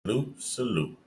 Salute, salute.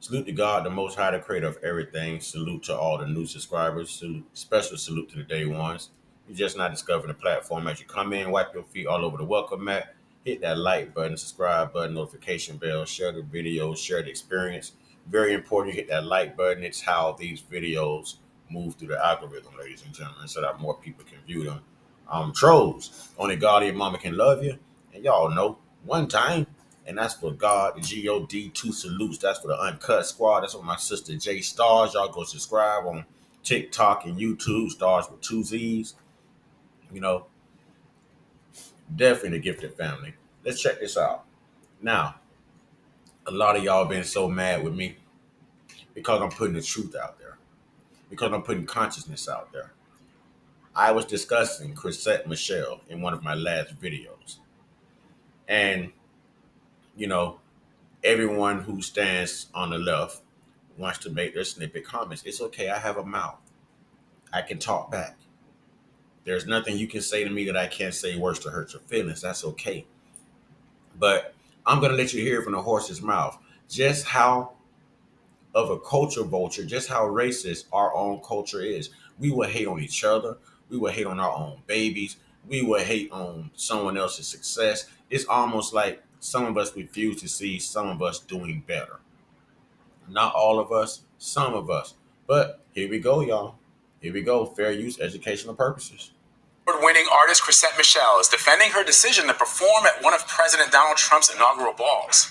Salute to God, the Most High, the creator of everything. Salute to all the new subscribers. Special salute to the day ones. You just not discovering the platform as you come in, wipe your feet all over the welcome mat, hit that like button, subscribe button, notification bell, share the video, share the experience. Very important you hit that like button. It's how these videos move through the algorithm, ladies and gentlemen, so that more people can view them. Trolls. Only God and your mama can love you. And y'all know, one time. And that's for God, the God, two salutes. That's for the Uncut Squad. That's for my sister J Stars. Y'all go subscribe on TikTok and YouTube. Stars with two Z's. You know, definitely the gifted family. Let's check this out. Now, a lot of y'all been so mad with me because I'm putting the truth out there, because I'm putting consciousness out there. I was discussing Chrisette Michele in one of my last videos. And, you know, everyone who stands on the left wants to make their snippet comments. It's okay. I have a mouth. I can talk back. There's nothing you can say to me that I can't say worse to hurt your feelings. That's okay. But I'm going to let you hear from the horse's mouth just how of a culture vulture, just how racist our own culture is. We will hate on each other. We will hate on our own babies. We will hate on someone else's success. It's almost like some of us refuse to see some of us doing better. Not all of us, some of us. But here we go, y'all. Here we go. Fair use, educational purposes. Award-winning artist Chrisette Michele is defending her decision to perform at one of President Donald Trump's inaugural balls.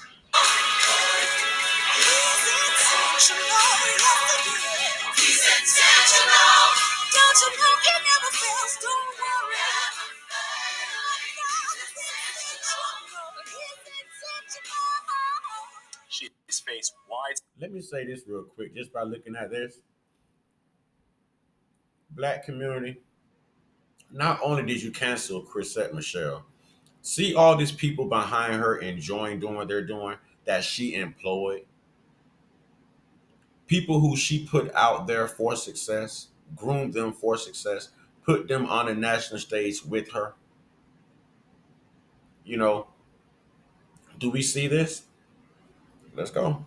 She's faced wide. Let me say this real quick, just by looking at this. Black community, not only did you cancel Chrisette Michele, see all these people behind her enjoying doing what they're doing that she employed, people who she put out there for success, groomed them for success, put them on the national stage with her. You know, do we see this? Let's go.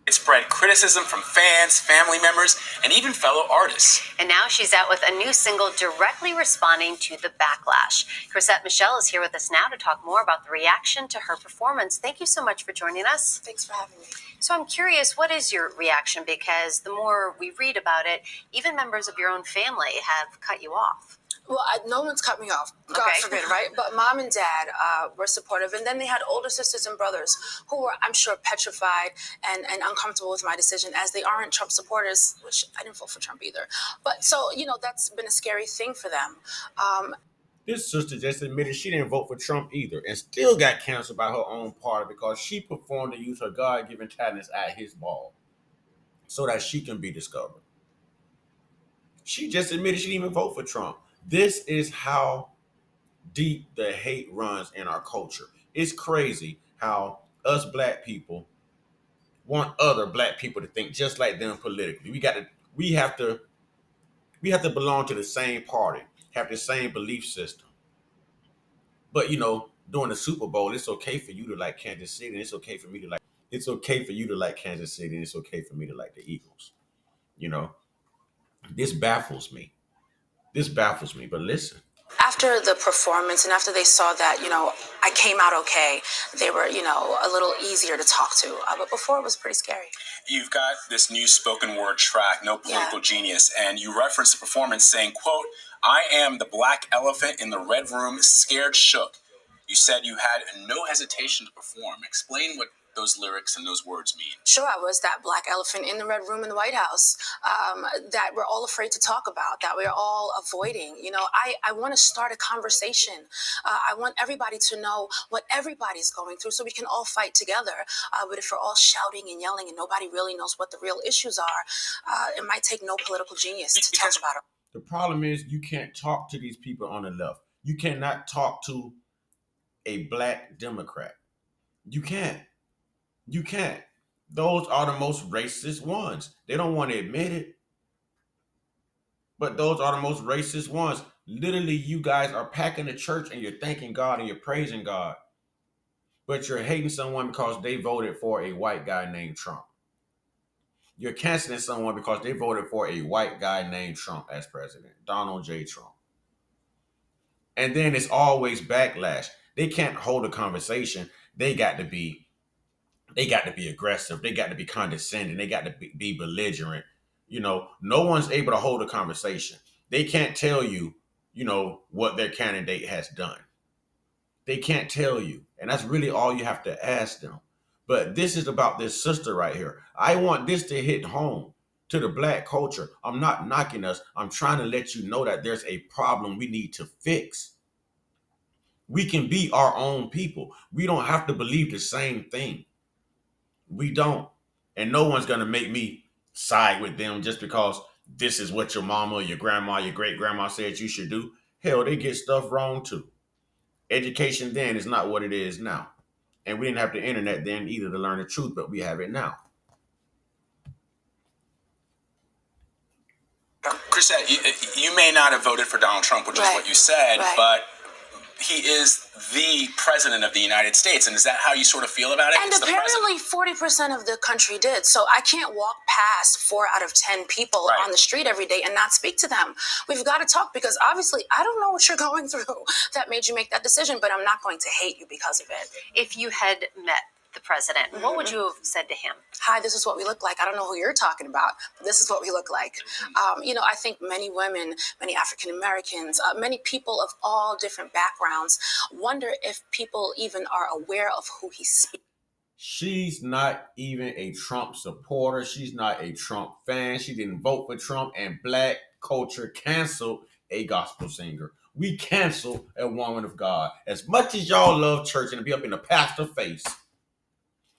It spread criticism from fans, family members, and even fellow artists. And now she's out with a new single directly responding to the backlash. Chrisette Michele is here with us now to talk more about the reaction to her performance. Thank you so much for joining us. Thanks for having me. So I'm curious, what is your reaction? Because the more we read about it, even members of your own family have cut you off. Well, no one's cut me off. God Okay. forbid, right? But mom and dad were supportive. And then they had older sisters and brothers who were, I'm sure, petrified and uncomfortable with my decision, as they aren't Trump supporters, which I didn't vote for Trump either. But so, that's been a scary thing for them. This sister just admitted she didn't vote for Trump either and still got canceled by her own party because she performed to use her God-given talents at his ball so that she can be discovered. She just admitted she didn't even vote for Trump. This is how deep the hate runs in our culture. It's crazy how us black people want other black people to think just like them politically. We have to belong to the same party, have the same belief system. But during the Super Bowl, it's okay for you to like Kansas City, and it's okay for you to like Kansas City, and it's okay for me to like the Eagles. You know, this baffles me. This baffles me. But listen. After the performance and after they saw that, I came out okay, they were, a little easier to talk to. But before it was pretty scary. You've got this new spoken word track, No Political Genius, and you reference the performance saying, quote, "I am the black elephant in the red room, scared shook." You said you had no hesitation to perform. Explain what those lyrics and those words mean. Sure, I was that black elephant in the red room in the White House that we're all afraid to talk about, that we're all avoiding. I want to start a conversation. I want everybody to know what everybody's going through so we can all fight together. But if we're all shouting and yelling and nobody really knows what the real issues are, it might take no political genius to talk about it. The problem is you can't talk to these people on the left. You cannot talk to a black Democrat. You can't. You can't. Those are the most racist ones. They don't want to admit it. But those are the most racist ones. Literally, you guys are packing the church and you're thanking God and you're praising God. but you're hating someone because they voted for a white guy named Trump. You're canceling someone because they voted for a white guy named Trump as president, Donald J. Trump. And then it's always backlash. They can't hold a conversation. They got to be aggressive. They got to be condescending. They got to be belligerent. No one's able to hold a conversation. They can't tell you, what their candidate has done. They can't tell you. And that's really all you have to ask them. But this is about this sister right here. I want this to hit home to the black culture. I'm not knocking us. I'm trying to let you know that there's a problem we need to fix. We can be our own people. We don't have to believe the same thing. We don't. And no one's going to make me side with them just because this is what your mama, your grandma, your great grandma said you should do. Hell, they get stuff wrong too. Education then is not what it is now. And we didn't have the internet then either to learn the truth, but we have it now. Chrisette, you may not have voted for Donald Trump, which is what you said, but he is the president of the United States. And is that how you sort of feel about it? And apparently 40% of the country did. So I can't walk past 4 out of 10 people on the street every day and not speak to them. We've got to talk because obviously I don't know what you're going through that made you make that decision, but I'm not going to hate you because of it. If you had met the president, what would you have said to him? Hi, this is what we look like. I don't know who you're talking about, but this is what we look like. I think many women, many African Americans, many people of all different backgrounds wonder if people even are aware of who he speaks. She's not even a Trump supporter. She's not a Trump fan. She didn't vote for Trump, and black culture canceled a gospel singer. We cancel a woman of God. As much as y'all love church and to be up in the pastor's face,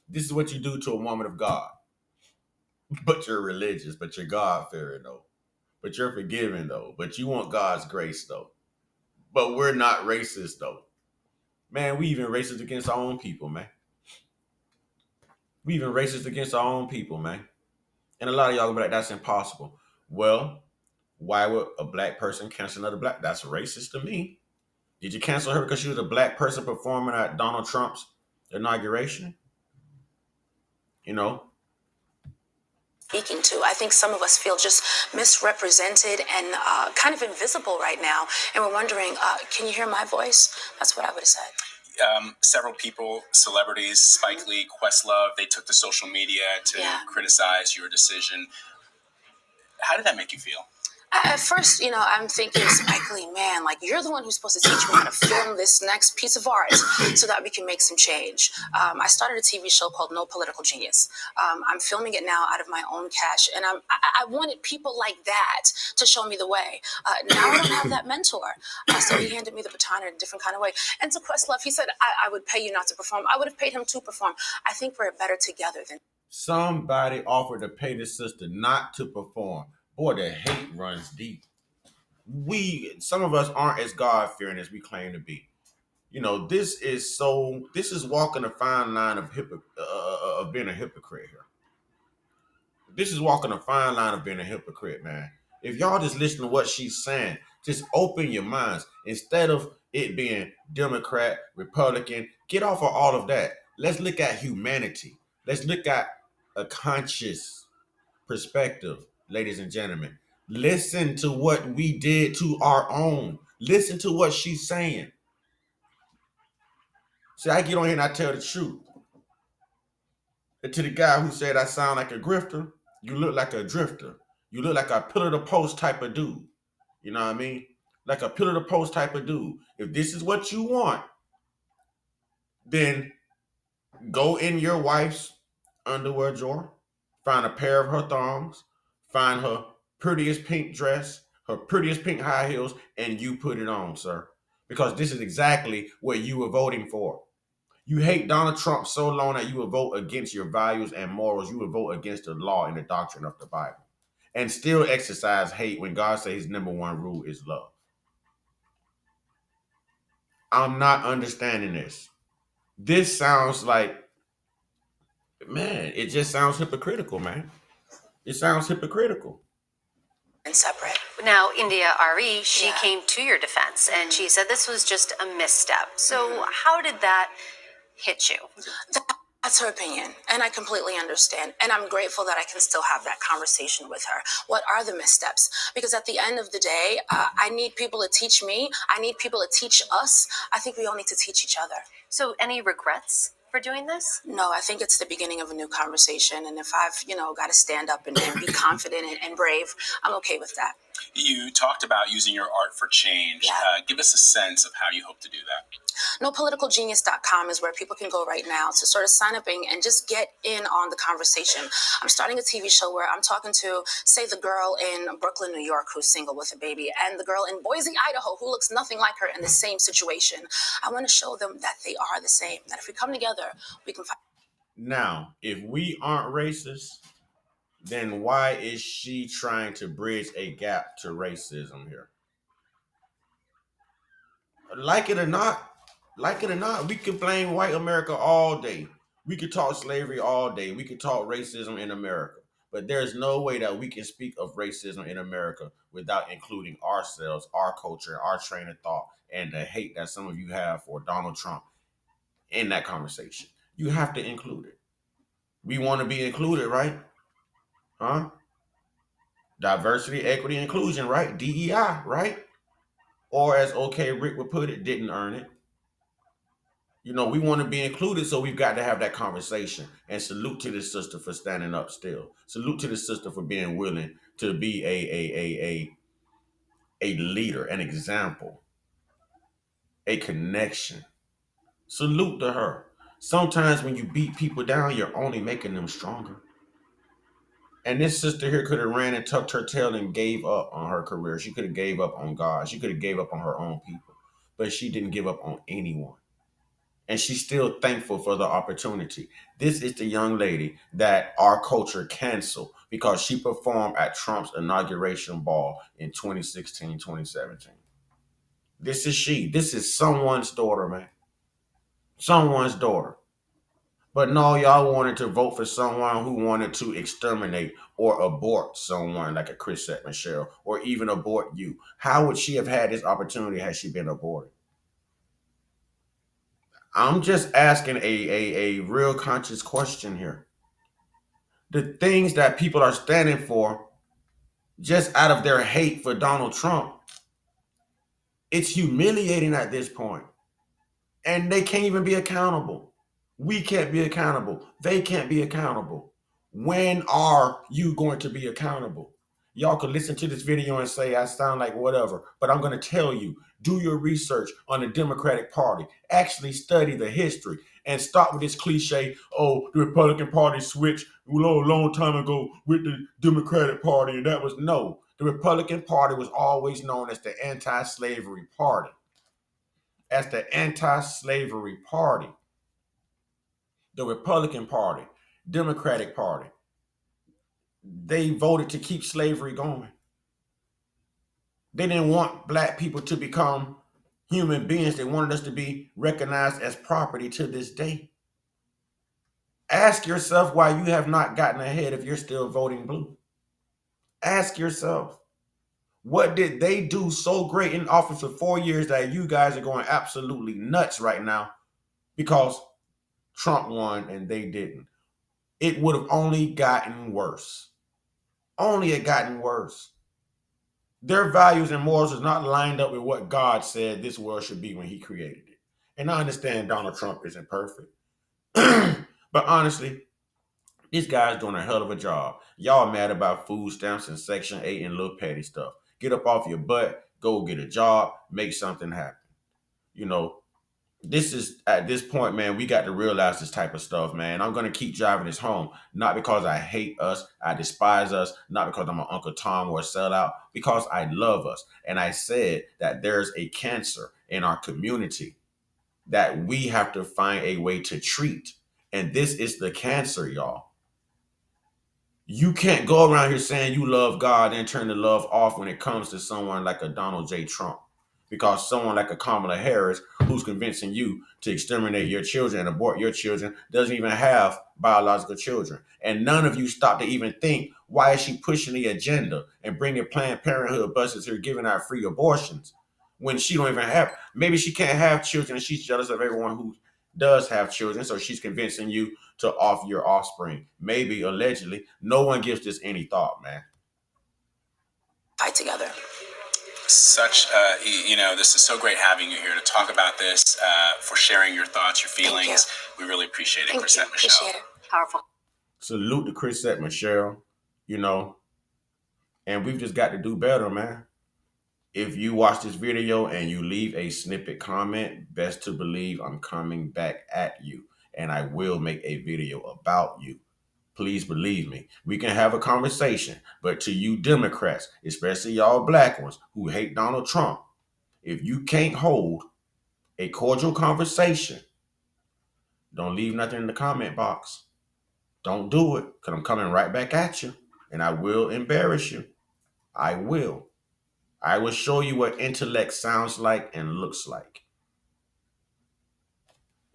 this is what you do to a woman of God. But you're religious, but you're God-fearing, though. But you're forgiving, though. But you want God's grace, though. But we're not racist, though. Man, we even racist against our own people, man. We even racist against our own people, man. And a lot of y'all will be like, that's impossible. Well, why would a black person cancel another black? That's racist to me. Did you cancel her because she was a black person performing at Donald Trump's inauguration? Speaking to. I think some of us feel just misrepresented and kind of invisible right now. And we're wondering, can you hear my voice? That's what I would have said. Several people, celebrities, Spike Lee, Questlove, they took to social media to criticize your decision. How did that make you feel? At first, I'm thinking, Spike Lee, man, like, you're the one who's supposed to teach me how to film this next piece of art so that we can make some change. I started a TV show called No Political Genius. I'm filming it now out of my own cash, and I wanted people like that to show me the way. Now I don't have that mentor. So he handed me the baton in a different kind of way. And to Questlove, he said, I would pay you not to perform. I would have paid him to perform. I think we're better together than... Somebody offered to pay the sister not to perform. Boy, the hate runs deep. Some of us aren't as God-fearing as we claim to be. This is walking a fine line of being a hypocrite here. This is walking a fine line of being a hypocrite, man. If y'all just listen to what she's saying, just open your minds. Instead of it being Democrat, Republican, get off of all of that. Let's look at humanity. Let's look at a conscious perspective. Ladies and gentlemen, listen to what we did to our own. Listen to what she's saying. See, I get on here and I tell the truth. And to the guy who said I sound like a grifter, you look like a drifter. You look like a pillar to post type of dude. You know what I mean? Like a pillar to post type of dude. If this is what you want, then go in your wife's underwear drawer, find a pair of her thongs, find her prettiest pink dress, her prettiest pink high heels, and you put it on, sir. Because this is exactly what you were voting for. You hate Donald Trump so long that you will vote against your values and morals. You will vote against the law and the doctrine of the Bible. And still exercise hate when God says his number one rule is love. I'm not understanding this. This sounds like, man, it just sounds hypocritical, man. It sounds hypocritical. And separate. Now, India Ari, she came to your defense and she said this was just a misstep. So how did that hit you. That's her opinion, and I completely understand. And I'm grateful that I can still have that conversation with her. What are the missteps? Because at the end of the day, I need people to teach me. I need people to teach us. I think we all need to teach each other. So, any regrets for doing this? No, I think it's the beginning of a new conversation. And if I've, got to stand up and be confident and brave, I'm okay with that. You talked about using your art for change. Yeah. Give us a sense of how you hope to do that. NoPoliticalGenius.com is where people can go right now to sort of sign up and just get in on the conversation. I'm starting a TV show where I'm talking to, say, the girl in Brooklyn, New York, who's single with a baby, and the girl in Boise, Idaho, who looks nothing like her in the same situation. I want to show them that they are the same, that if we come together, we can fight. Now, if we aren't racist, then why is she trying to bridge a gap to racism here? Like it or not, we can blame white America all day. We could talk slavery all day. We could talk racism in America. But there's no way that we can speak of racism in America without including ourselves, our culture, our train of thought, and the hate that some of you have for Donald Trump in that conversation. You have to include it. We want to be included, right? Huh? Diversity, equity, inclusion, right? DEI, right? Or as OK Rick would put it, didn't earn it. We want to be included, so we've got to have that conversation. And salute to this sister for standing up still. Salute to this sister for being willing to be a leader, an example, a connection. Salute to her. Sometimes when you beat people down, you're only making them stronger. And this sister here could have ran and tucked her tail and gave up on her career. She could have gave up on God. She could have gave up on her own people. But she didn't give up on anyone. And she's still thankful for the opportunity. This is the young lady that our culture canceled because she performed at Trump's inauguration ball in 2016, 2017. This is she. This is someone's daughter, man. Someone's daughter. But no, y'all wanted to vote for someone who wanted to exterminate or abort someone like a Chrisette Michele, or even abort you. How would she have had this opportunity had she been aborted? I'm just asking a real conscious question here. The things that people are standing for, just out of their hate for Donald Trump, it's humiliating at this point. And they can't even be accountable. We can't be accountable. They can't be accountable. When are you going to be accountable? Y'all could listen to this video and say I sound like whatever, but I'm going to tell you, do your research on the Democratic Party. Actually study the history and stop with this cliche, oh, the Republican Party switched a long time ago with the Democratic Party, and that was no. The Republican Party was always known as the anti-slavery party. As the anti-slavery party. The Republican Party, Democratic Party, they voted to keep slavery going. They didn't want black people to become human beings. They wanted us to be recognized as property to this day. Ask yourself why you have not gotten ahead if you're still voting blue. Ask yourself, what did they do so great in office for 4 years that you guys are going absolutely nuts right now because Trump won and they didn't? It would have only gotten worse. Only it gotten worse. Their values and morals is not lined up with what God said this world should be when he created it. And I understand Donald Trump isn't perfect. But honestly, this guy's doing a hell of a job. Y'all mad about food stamps and Section 8 and little petty stuff. Get up off your butt, go get a job, make something happen. This is, at this point, man, we got to realize this type of stuff, man. I'm going to keep driving this home, not because I hate us, I despise us, not because I'm an Uncle Tom or a sellout, because I love us. And I said that there's a cancer in our community that we have to find a way to treat. And this is the cancer, y'all. You can't go around here saying you love God and turn the love off when it comes to someone like a Donald J. Trump. Because someone like a Kamala Harris, who's convincing you to exterminate your children and abort your children, doesn't even have biological children. And none of you stop to even think, why is she pushing the agenda and bringing Planned Parenthood buses here giving out free abortions when she don't even have, maybe she can't have children and she's jealous of everyone who does have children, so she's convincing you to off your offspring. Maybe, allegedly. No one gives this any thought, man. Fight together. Such, this is so great having you here to talk about this, for sharing your thoughts, your feelings. We really appreciate it, Chrisette Michele. Appreciate it. Powerful. Salute to Chrisette Michele, and we've just got to do better, man. If you watch this video and you leave a snippet comment, best to believe I'm coming back at you, and I will make a video about you. Please believe me. We can have a conversation, but to you Democrats, especially y'all black ones who hate Donald Trump, if you can't hold a cordial conversation, don't leave nothing in the comment box. Don't do it, because I'm coming right back at you, and I will embarrass you. I will. I will show you what intellect sounds like and looks like.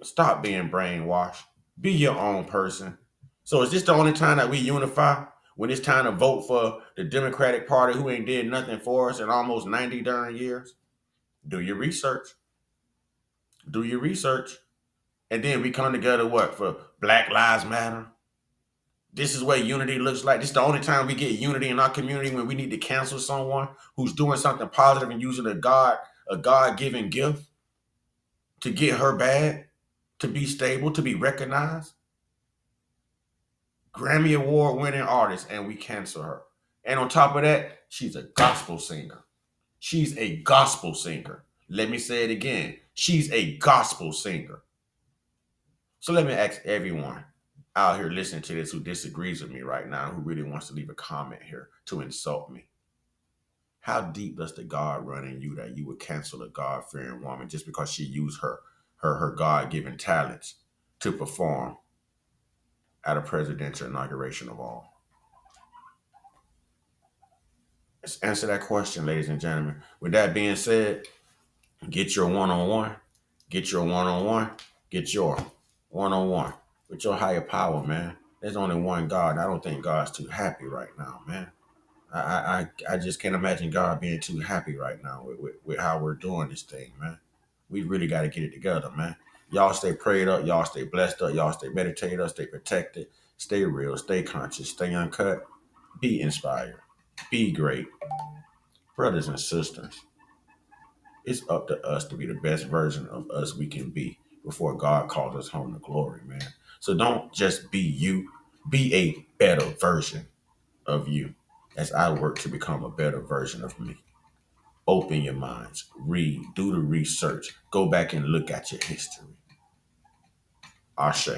Stop being brainwashed. Be your own person. So is this the only time that we unify? When it's time to vote for the Democratic Party who ain't did nothing for us in almost 90 darn years? Do your research. Do your research. And then we come together, what, for Black Lives Matter? This is what unity looks like. This is the only time we get unity in our community, when we need to cancel someone who's doing something positive and using a God-given gift to get her bad, to be stable, to be recognized. Grammy Award winning artist, and we cancel her. And on top of that, she's a gospel singer. She's a gospel singer. Let me say it again. She's a gospel singer. So let me ask everyone out here listening to this who disagrees with me right now, who really wants to leave a comment here to insult me. How deep does the God run in you that you would cancel a God-fearing woman just because she used her God-given talents to perform at a presidential inauguration of all? Let's answer that question, ladies and gentlemen. With that being said, get your one-on-one. Get your one-on-one. Get your one-on-one with your higher power, man. There's only one God. I don't think God's too happy right now, man. I just can't imagine God being too happy right now with how we're doing this thing, man. We really got to get it together, man. Y'all stay prayed up. Y'all stay blessed up. Y'all stay meditated up. Stay protected. Stay real. Stay conscious. Stay uncut. Be inspired. Be great. Brothers and sisters, it's up to us to be the best version of us we can be before God calls us home to glory, man. So don't just be you. Be a better version of you as I work to become a better version of me. Open your minds. Read. Do the research. Go back and look at your history. Ashe.